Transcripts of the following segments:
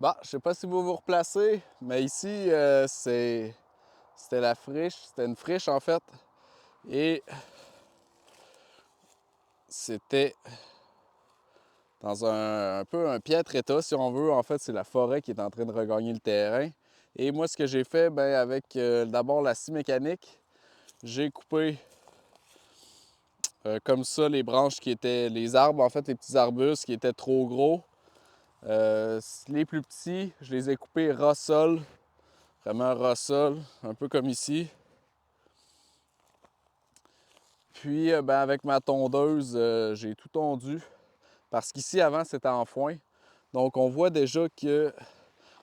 Bon, je sais pas si vous vous replacez, mais ici, c'était la friche. C'était une friche, en fait. Et c'était dans un peu un piètre état, si on veut. En fait, c'est la forêt qui est en train de regagner le terrain. Et moi, ce que j'ai fait, ben, avec d'abord la scie mécanique, j'ai coupé comme ça les branches qui étaient, les arbres, en fait, les petits arbustes qui étaient trop gros. Les plus petits, je les ai coupés ras-sol, vraiment ras-sol, un peu comme ici. Puis, ben, avec ma tondeuse, j'ai tout tondu. Parce qu'ici, avant, c'était en foin. Donc, on voit déjà que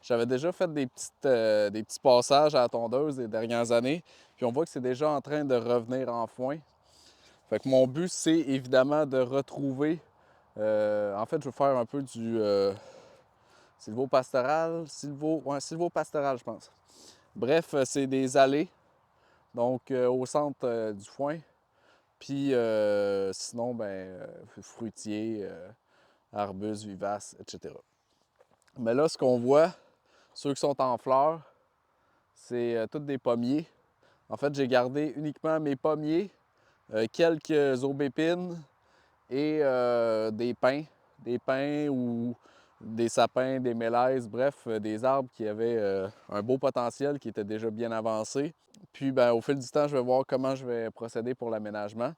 j'avais déjà fait des petits passages à la tondeuse les dernières années. Puis, on voit que c'est déjà en train de revenir en foin. Fait que mon but, c'est évidemment de retrouver... en fait, je veux faire un peu du sylvopastoral. Sylvopastoral, je pense. Bref, c'est des allées. Donc, au centre du foin. Puis sinon, ben, fruitiers, arbustes vivaces, etc. Mais là, ce qu'on voit, ceux qui sont en fleurs, c'est tous des pommiers. En fait, j'ai gardé uniquement mes pommiers, quelques aubépines et des pins ou des sapins, des mélèzes, bref, des arbres qui avaient un beau potentiel, qui étaient déjà bien avancés. Puis, ben, au fil du temps, je vais voir comment je vais procéder pour l'aménagement.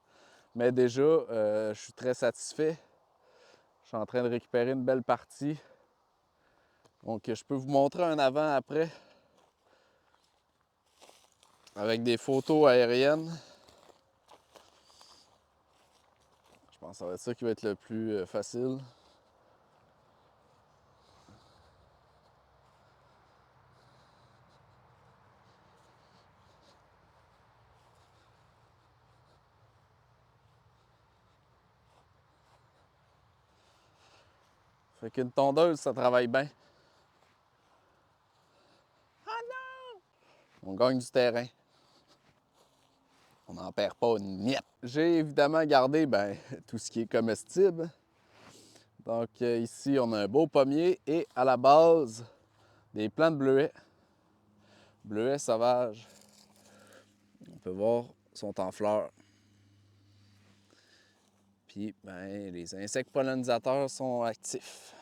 Mais déjà, je suis très satisfait. Je suis en train de récupérer une belle partie. Donc, je peux vous montrer un avant-après avec des photos aériennes. Je pense que ça va être ça qui va être le plus facile. Fait qu'une tondeuse, ça travaille bien. On gagne du terrain. On n'en perd pas une miette. J'ai évidemment gardé ben, tout ce qui est comestible. Donc ici, on a un beau pommier et à la base, des plants de bleuets. Bleuets sauvages. On peut voir, sont en fleurs. Puis ben, les insectes pollinisateurs sont actifs.